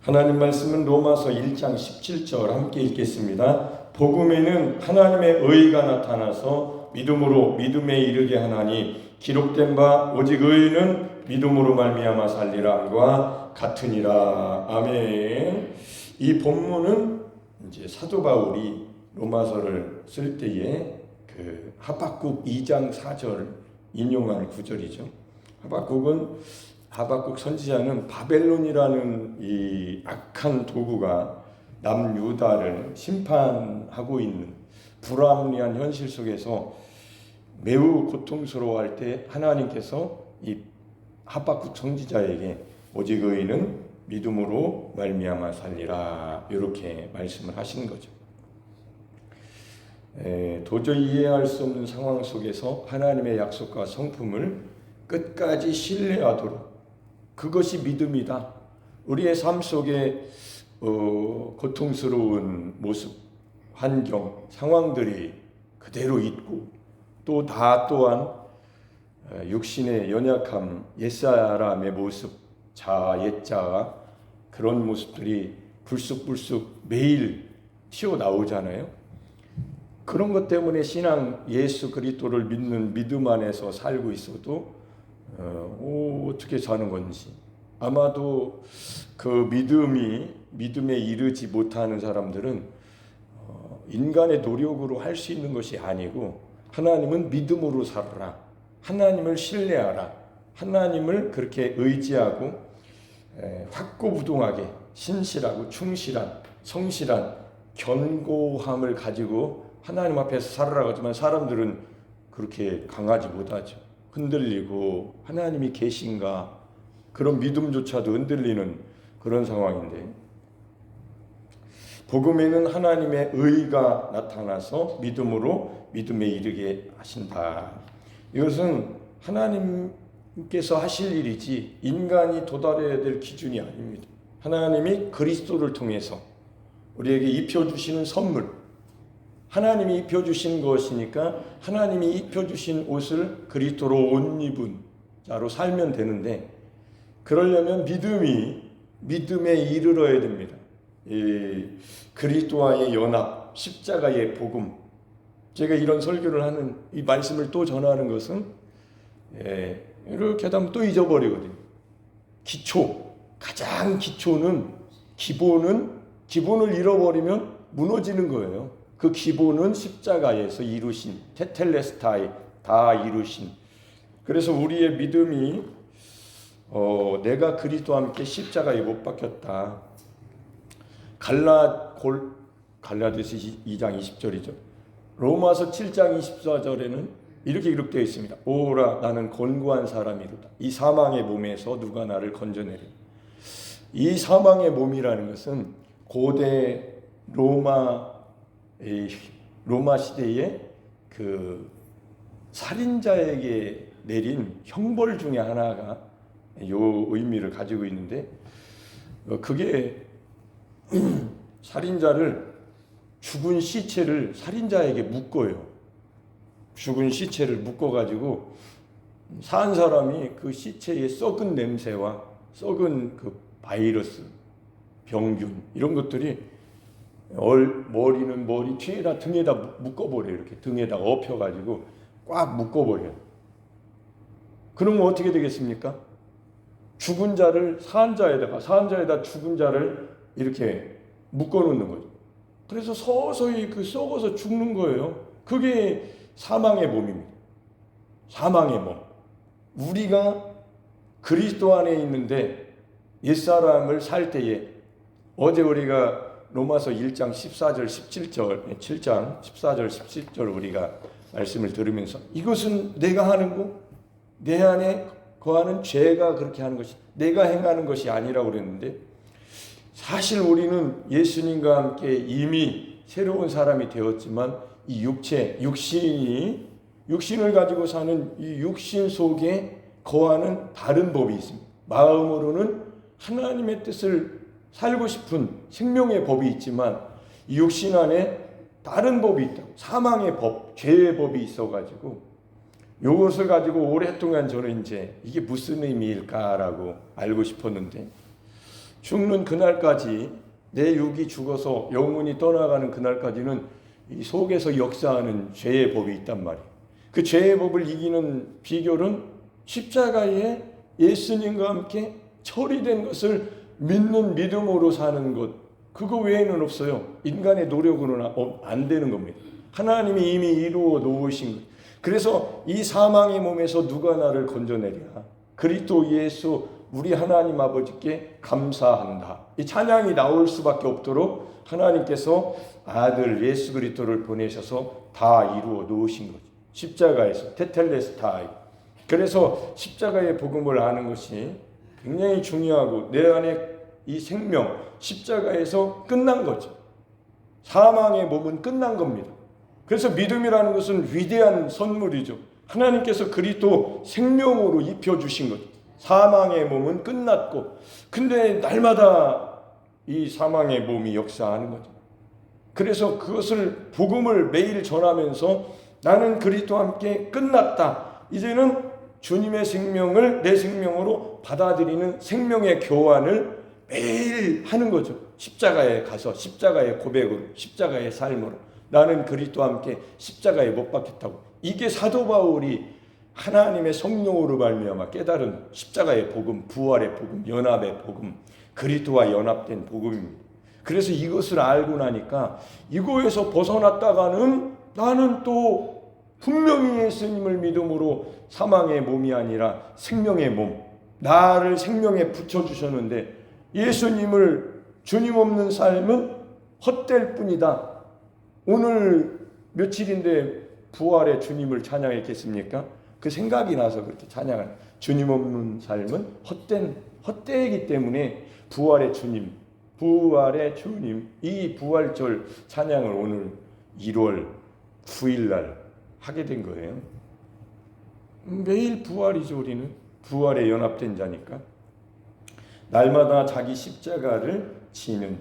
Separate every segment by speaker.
Speaker 1: 하나님 말씀은 로마서 1장 17절 함께 읽겠습니다. 복음에는 하나님의 의가 나타나서 믿음으로 믿음에 이르게 하나니 기록된 바 오직 의인은 믿음으로 말미암아 살리라 함과 같으니라. 아멘. 이 본문은 이제 사도 바울이 로마서를 쓸 때에 그 하박국 2장 4절 인용한 구절이죠. 하박국 선지자는 바벨론이라는 이 악한 도구가 남유다를 심판하고 있는 불합리한 현실 속에서 매우 고통스러워할 때 하나님께서 이 하박국 선지자에게 오직 의인은 믿음으로 말미암아 살리라 이렇게 말씀을 하신 거죠. 도저히 이해할 수 없는 상황 속에서 하나님의 약속과 성품을 끝까지 신뢰하도록, 그것이 믿음이다. 우리의 삶 속에 고통스러운 모습, 환경, 상황들이 그대로 있고 또 또한 육신의 연약함, 옛사람의 모습, 옛자가 그런 모습들이 불쑥불쑥 매일 튀어나오잖아요. 그런 것 때문에 신앙 예수 그리스도를 믿는 믿음 안에서 살고 있어도 어떻게 사는 건지, 아마도 그 믿음에 이르지 못하는 사람들은 인간의 노력으로 할 수 있는 것이 아니고 하나님은 믿음으로 살아라, 하나님을 신뢰하라, 하나님을 그렇게 의지하고 확고부동하게 신실하고 충실한 성실한 견고함을 가지고 하나님 앞에서 살아라고 하지만 사람들은 그렇게 강하지 못하죠. 흔들리고 하나님이 계신가 그런 믿음조차도 흔들리는 그런 상황인데, 복음에는 하나님의 의가 나타나서 믿음으로 믿음에 이르게 하신다. 이것은 하나님께서 하실 일이지 인간이 도달해야 될 기준이 아닙니다. 하나님이 그리스도를 통해서 우리에게 입혀주시는 선물, 하나님이 입혀주신 것이니까 하나님이 입혀주신 옷을 그리스도로 옷 입은 자로 살면 되는데, 그러려면 믿음에 이르러야 됩니다. 이 그리스도와의 연합, 십자가의 복음. 제가 이런 설교를 하는 이 말씀을 또 전하는 것은 이렇게 하다 또 잊어버리거든요. 가장 기초는 기본을 잃어버리면 무너지는 거예요. 그 기본은 십자가에서 이루신 테텔레스타이 다 이루신. 그래서 우리의 믿음이 내가 그리스도와 함께 십자가에 못 박혔다. 갈라디아서 2장 20절이죠. 로마서 7장 24절에는 이렇게 기록되어 있습니다. 오라 나는 곤고한 사람이로다. 이 사망의 몸에서 누가 나를 건져내리. 이 사망의 몸이라는 것은 고대 로마 시대에 그 살인자에게 내린 형벌 중에 하나가 요 의미를 가지고 있는데, 그게 죽은 시체를 살인자에게 묶어요. 죽은 시체를 묶어가지고 산 사람이 그 시체의 썩은 냄새와 썩은 그 바이러스, 병균 이런 것들이 머리는 머리 뒤에다 등에다 묶어버려요. 이렇게 등에다 엎혀가지고 꽉 묶어버려요. 그러면 어떻게 되겠습니까? 죽은 자를 산 자에다 죽은 자를 이렇게 묶어놓는 거죠. 그래서 서서히 썩어서 죽는 거예요. 그게 사망의 몸입니다. 사망의 몸. 우리가 그리스도 안에 있는데 옛사람을 살 때에, 어제 우리가 로마서 1장 14절 17절 7장 14절 17절 우리가 말씀을 들으면서 이것은 내가 하는 거, 내 안에 거하는 죄가 그렇게 하는 것이, 내가 행하는 것이 아니라고 그랬는데, 사실 우리는 예수님과 함께 이미 새로운 사람이 되었지만 이 육신을 가지고 사는 이 육신 속에 거하는 다른 법이 있습니다. 마음으로는 하나님의 뜻을 살고 싶은 생명의 법이 있지만 이 육신 안에 다른 법이 있다고, 사망의 법, 죄의 법이 있어가지고 이것을 가지고 오랫동안 저는 이제 이게 무슨 의미일까라고 알고 싶었는데, 죽는 그날까지 내 육이 죽어서 영혼이 떠나가는 그날까지는 이 속에서 역사하는 죄의 법이 있단 말이에요. 그 죄의 법을 이기는 비결은 십자가에 예수님과 함께 처리된 것을 믿는 믿음으로 사는 것, 그거 외에는 없어요. 인간의 노력으로는 안 되는 겁니다. 하나님이 이미 이루어 놓으신 것. 그래서 이 사망의 몸에서 누가 나를 건져내랴. 그리스도 예수 우리 하나님 아버지께 감사한다. 이 찬양이 나올 수밖에 없도록 하나님께서 아들 예수 그리스도를 보내셔서 다 이루어 놓으신 거죠. 십자가에서 테텔레스타이. 그래서 십자가의 복음을 아는 것이 굉장히 중요하고 내 안에 이 생명 십자가에서 끝난 거죠. 사망의 몸은 끝난 겁니다. 그래서 믿음이라는 것은 위대한 선물이죠. 하나님께서 그리스도 생명으로 입혀주신 거죠. 사망의 몸은 끝났고, 근데 날마다 이 사망의 몸이 역사하는 거죠. 그래서 그것을 복음을 매일 전하면서 나는 그리스도와 함께 끝났다. 이제는 주님의 생명을 내 생명으로 받아들이는 생명의 교환을 매일 하는 거죠. 십자가에 가서 십자가의 고백으로, 십자가의 삶으로 나는 그리스도와 함께 십자가에 못 박혔다고. 이게 사도 바울이 하나님의 성령으로 말미암아 깨달은 십자가의 복음, 부활의 복음, 연합의 복음, 그리스도와 연합된 복음입니다. 그래서 이것을 알고 나니까 이거에서 벗어났다가는 나는 또 분명히 예수님을 믿음으로 사망의 몸이 아니라 생명의 몸, 나를 생명에 붙여주셨는데 예수님을 주님 없는 삶은 헛될 뿐이다. 오늘 며칠인데 부활의 주님을 찬양했겠습니까? 그 생각이 나서 그렇게 찬양을. 주님 없는 삶은 헛되기 때문에 부활의 주님, 이 부활절 찬양을 오늘 1월 9일 날 하게 된 거예요. 매일 부활이죠. 우리는 부활에 연합된 자니까. 날마다 자기 십자가를 지는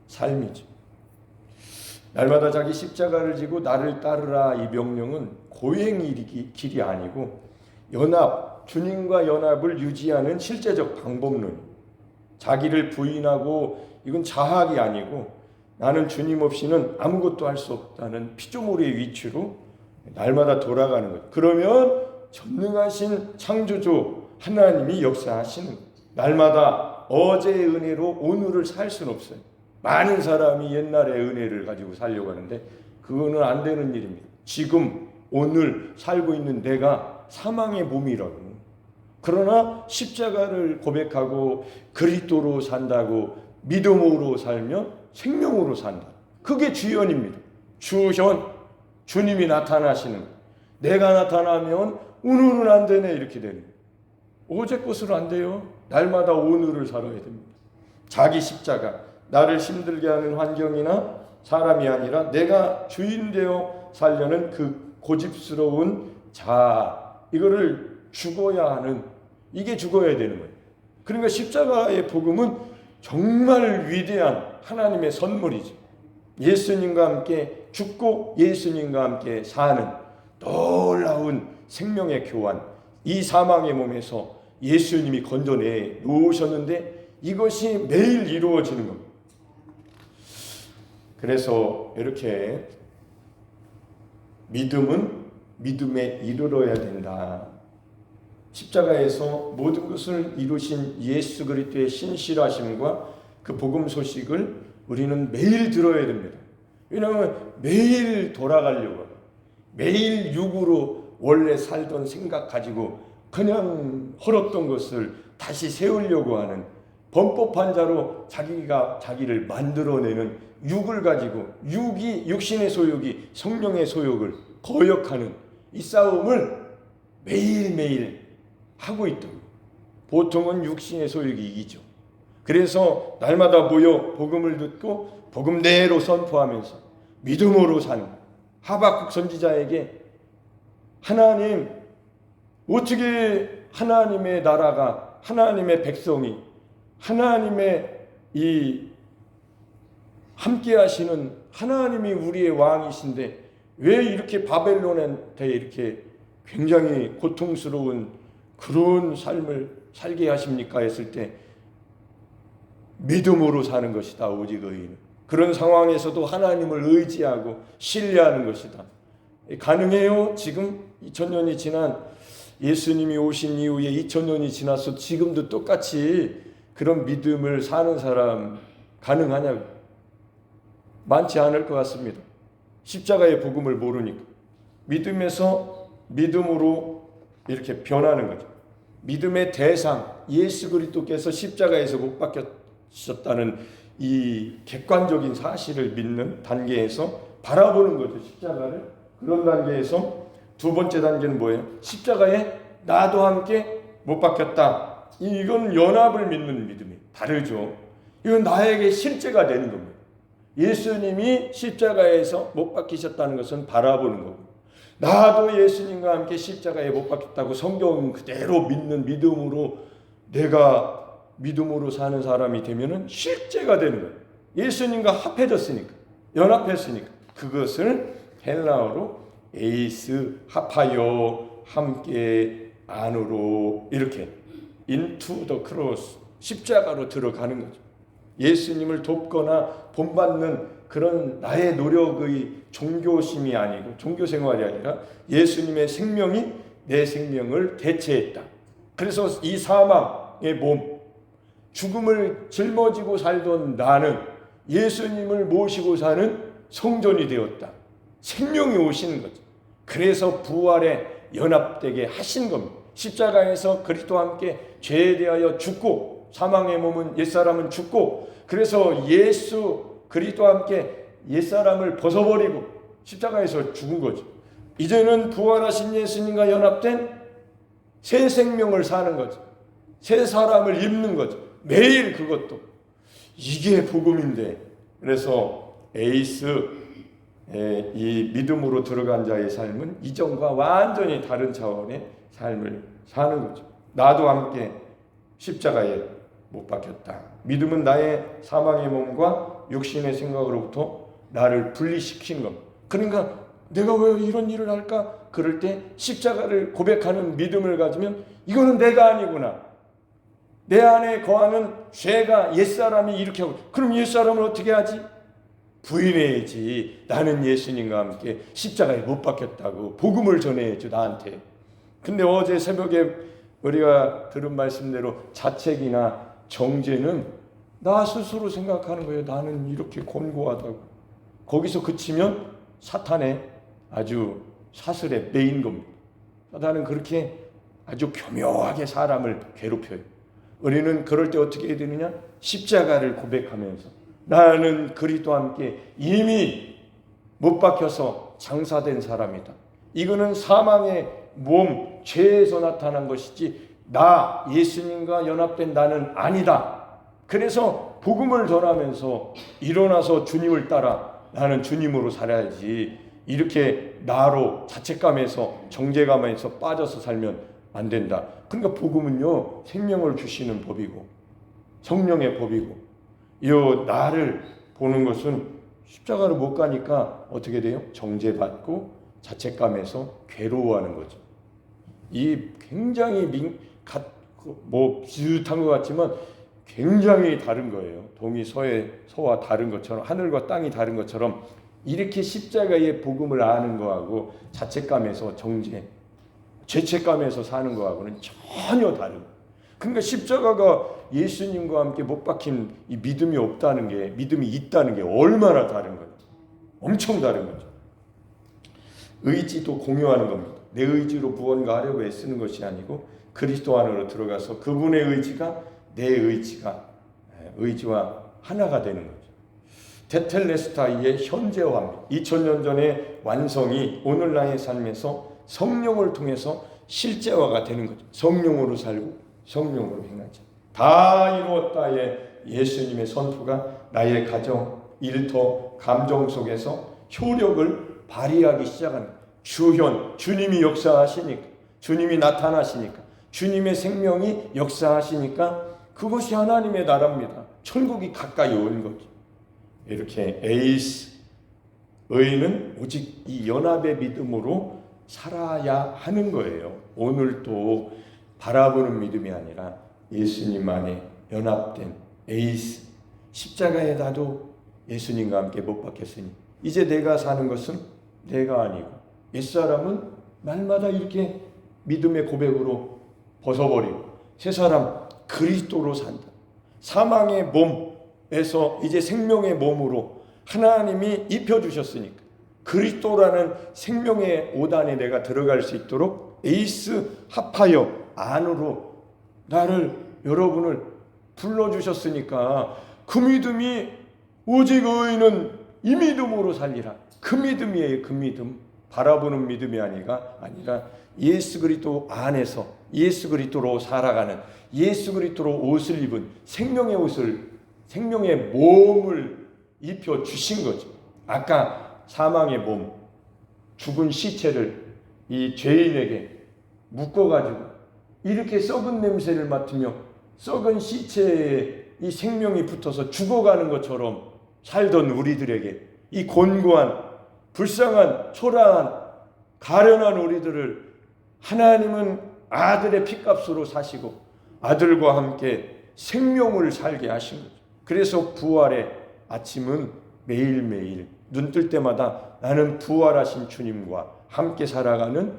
Speaker 1: 삶이죠. 날마다 자기 십자가를 지고 나를 따르라. 이 명령은 고행의 길이 아니고 주님과 연합을 유지하는 실제적 방법론. 자기를 부인하고 이건 자학이 아니고 나는 주님 없이는 아무것도 할 수 없다는 피조물의 위치로 날마다 돌아가는 것. 그러면 전능하신 창조주 하나님이 역사하시는 것. 날마다 어제의 은혜로 오늘을 살 수는 없어요. 많은 사람이 옛날의 은혜를 가지고 살려고 하는데 그거는 안 되는 일입니다. 지금 오늘 살고 있는 내가 사망의 몸이라고. 그러나 십자가를 고백하고 그리스도로 산다고 믿음으로 살면 생명으로 산다. 그게 주연입니다. 주현, 주님이 나타나시는 것. 내가 나타나면 오늘은 안 되네 이렇게 되는 거예요. 어제 것으로 안 돼요. 날마다 오늘을 살아야 됩니다. 자기 십자가, 나를 힘들게 하는 환경이나 사람이 아니라 내가 주인 되어 살려는 그 고집스러운 자아, 이거를 죽어야 하는, 이게 죽어야 되는 거예요. 그러니까 십자가의 복음은 정말 위대한 하나님의 선물이죠. 예수님과 함께 죽고 예수님과 함께 사는 놀라운 생명의 교환. 이 사망의 몸에서 예수님이 건져내 놓으셨는데 이것이 매일 이루어지는 겁니다. 그래서 이렇게 믿음은 믿음에 이르러야 된다. 십자가에서 모든 것을 이루신 예수 그리스도의 신실하심과 그 복음 소식을 우리는 매일 들어야 됩니다. 왜냐하면 매일 돌아가려고, 매일 육으로 원래 살던 생각 가지고 그냥 헐었던 것을 다시 세우려고 하는 범법한 자로 자기가 자기를 만들어내는 육을 가지고 육신의 소욕이 성령의 소욕을 거역하는 이 싸움을 매일매일 하고 있던, 보통은 육신의 소욕이 이기죠. 그래서 날마다 모여 복음을 듣고 복음대로 선포하면서 믿음으로 사는 하박국 선지자에게 하나님, 어떻게 하나님의 나라가, 하나님의 백성이, 하나님의 이 함께 하시는 하나님이 우리의 왕이신데 왜 이렇게 바벨론한테 이렇게 굉장히 고통스러운 그런 삶을 살게 하십니까? 했을 때 믿음으로 사는 것이다. 오직 의인은. 그런 상황에서도 하나님을 의지하고 신뢰하는 것이다. 가능해요? 지금 2000년이 지난 예수님이 오신 이후에 2000년이 지나서 지금도 똑같이 그런 믿음을 사는 사람 가능하냐고? 많지 않을 것 같습니다. 십자가의 복음을 모르니까. 믿음에서 믿음으로 이렇게 변하는 거죠. 믿음의 대상, 예수 그리스도께서 십자가에서 못 박히셨다는 이 객관적인 사실을 믿는 단계에서 바라보는 거죠. 십자가를. 그런 단계에서 두 번째 단계는 뭐예요? 십자가에 나도 함께 못 박혔다. 이건 연합을 믿는 믿음이에요. 다르죠. 이건 나에게 실제가 되는 겁니다. 예수님이 십자가에서 못 박히셨다는 것은 바라보는 거고, 나도 예수님과 함께 십자가에 못 박혔다고 성경 그대로 믿는 믿음으로 내가 믿음으로 사는 사람이 되면은 실제가 되는 거예요. 예수님과 합해졌으니까, 연합했으니까. 그것을 헬라어로 에이스 합하여 함께 안으로 이렇게 into the cross 십자가로 들어가는 거죠. 예수님을 돕거나 본받는 그런 나의 노력의 종교심이 아니고 종교 생활이 아니라 예수님의 생명이 내 생명을 대체했다. 그래서 이 사망의 몸, 죽음을 짊어지고 살던 나는 예수님을 모시고 사는 성전이 되었다. 생명이 오시는 거죠. 그래서 부활에 연합되게 하신 겁니다. 십자가에서 그리스도와 함께 죄에 대하여 죽고, 사망의 몸은 옛사람은 죽고, 그래서 예수 그리스도와 함께 옛사람을 벗어버리고 십자가에서 죽은 거죠. 이제는 부활하신 예수님과 연합된 새 생명을 사는 거죠. 새 사람을 입는 거죠. 매일 그것도. 이게 복음인데, 그래서 에이스, 이 믿음으로 들어간 자의 삶은 이전과 완전히 다른 차원의 삶을 사는 거죠. 나도 함께 십자가에 못 박혔다. 믿음은 나의 사망의 몸과 육신의 생각으로부터 나를 분리시키는 겁니다. 그러니까 내가 왜 이런 일을 할까? 그럴 때 십자가를 고백하는 믿음을 가지면 이거는 내가 아니구나. 내 안에 거하는 죄가 옛사람이 이렇게 하고, 그럼 옛사람을 어떻게 하지? 부인해야지. 나는 예수님과 함께 십자가에 못 박혔다고 복음을 전해야죠, 나한테. 근데 어제 새벽에 우리가 들은 말씀대로 자책이나 정죄는 나 스스로 생각하는 거예요. 나는 이렇게 곤고하다고. 거기서 그치면 사탄의 아주 사슬에 매인 겁니다. 사탄은 그렇게 아주 교묘하게 사람을 괴롭혀요. 우리는 그럴 때 어떻게 해야 되느냐? 십자가를 고백하면서 나는 그리스도와 함께 이미 못 박혀서 장사된 사람이다. 이거는 사망의 몸, 죄에서 나타난 것이지 나 예수님과 연합된 나는 아니다. 그래서 복음을 전하면서 일어나서 주님을 따라 나는 주님으로 살아야지, 이렇게 나로 자책감에서 정죄감에서 빠져서 살면 안 된다. 그러니까 복음은요, 생명을 주시는 법이고 성령의 법이고, 이 나를 보는 것은 십자가를 못 가니까 어떻게 돼요? 정죄받고 자책감에서 괴로워하는 거죠. 이 굉장히 비슷한 것 같지만 굉장히 다른 거예요. 동이 서와 다른 것처럼, 하늘과 땅이 다른 것처럼, 이렇게 십자가의 복음을 아는 거하고 자책감에서 죄책감에서 사는 거하고는 전혀 다른 거예요. 그러니까 십자가가 예수님과 함께 못 박힌 이 믿음이 없다는 게, 믿음이 있다는 게 얼마나 다른 거예요. 엄청 다른 거죠. 의지도 공유하는 겁니다. 내 의지로 무언가 하려고 애쓰는 것이 아니고 그리스도 안으로 들어가서 그분의 의지가 내 의지와 하나가 되는 거죠. 테텔레스타이의 현재화입니다. 2000년 전의 완성이 오늘날의 삶에서 성령을 통해서 실제화가 되는 거죠. 성령으로 살고 성령으로 행하죠. 다 이루었다의 예수님의 선포가 나의 가정, 일터, 감정 속에서 효력을 발휘하기 시작하는 거예요. 주현, 주님이 역사하시니까, 주님이 나타나시니까, 주님의 생명이 역사하시니까 그것이 하나님의 나라입니다. 천국이 가까이 온 거죠. 이렇게 에이스, 의인은 오직 이 연합의 믿음으로 살아야 하는 거예요. 오늘도 바라보는 믿음이 아니라 예수님 안에 연합된 에이스, 십자가에 나도 예수님과 함께 못 박혔으니 이제 내가 사는 것은 내가 아니고 옛사람은 날마다 이렇게 믿음의 고백으로 벗어버리고 새 사람 그리스도로 산다. 사망의 몸에서 이제 생명의 몸으로 하나님이 입혀주셨으니까 그리스도라는 생명의 오단에 내가 들어갈 수 있도록 에이스 합하여 안으로 나를 여러분을 불러주셨으니까 그 믿음이 오직 의인은 이 믿음으로 살리라. 그 믿음이에요. 그 믿음. 바라보는 믿음이 아니라 예수 그리스도 안에서 예수 그리스도로 살아가는 예수 그리스도로 옷을 입은 생명의 옷을 생명의 몸을 입혀 주신 거죠. 아까 사망의 몸, 죽은 시체를 이 죄인에게 묶어가지고 이렇게 썩은 냄새를 맡으며 썩은 시체에 이 생명이 붙어서 죽어가는 것처럼 살던 우리들에게 이 곤고한 불쌍한 초라한 가련한 우리들을 하나님은 아들의 피값으로 사시고 아들과 함께 생명을 살게 하신 거죠. 그래서 부활의 아침은 매일매일 눈 뜰 때마다 나는 부활하신 주님과 함께 살아가는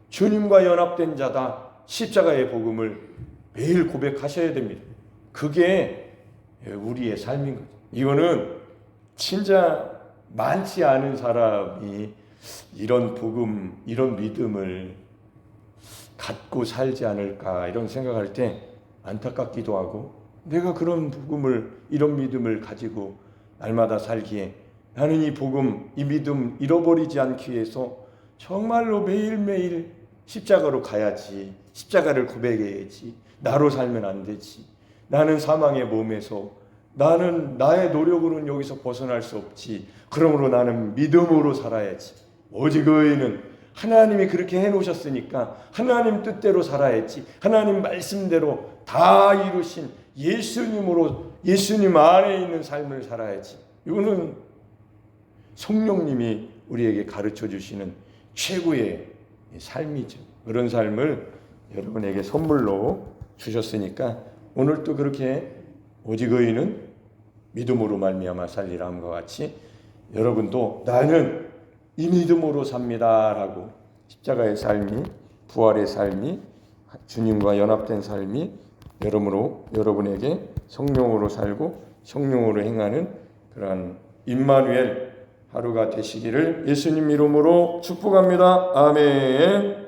Speaker 1: 주님과 연합된 자다. 십자가의 복음을 매일 고백하셔야 됩니다. 그게 우리의 삶인 거죠. 이거는 진짜 많지 않은 사람이 이런 복음, 이런 믿음을 갖고 살지 않을까 이런 생각할 때 안타깝기도 하고 내가 그런 복음을 이런 믿음을 가지고 날마다 살기에 나는 이 복음, 이 믿음 잃어버리지 않기 위해서 정말로 매일매일 십자가로 가야지. 십자가를 고백해야지. 나로 살면 안 되지. 나는 사망의 몸에서 나는 나의 노력으로는 여기서 벗어날 수 없지. 그러므로 나는 믿음으로 살아야지. 오직 의인은 하나님이 그렇게 해놓으셨으니까 하나님 뜻대로 살아야지. 하나님 말씀대로 다 이루신 예수님으로 예수님 안에 있는 삶을 살아야지. 이거는 성령님이 우리에게 가르쳐 주시는 최고의 삶이죠. 그런 삶을 여러분에게 선물로 주셨으니까 오늘도 그렇게 오직 의인은 믿음으로 말미암아 살리라 함과 같이 여러분도 나는 이 믿음으로 삽니다라고 십자가의 삶이 부활의 삶이 주님과 연합된 삶이 여러분에게 성령으로 살고 성령으로 행하는 그러한 임마누엘 하루가 되시기를 예수님 이름으로 축복합니다. 아멘.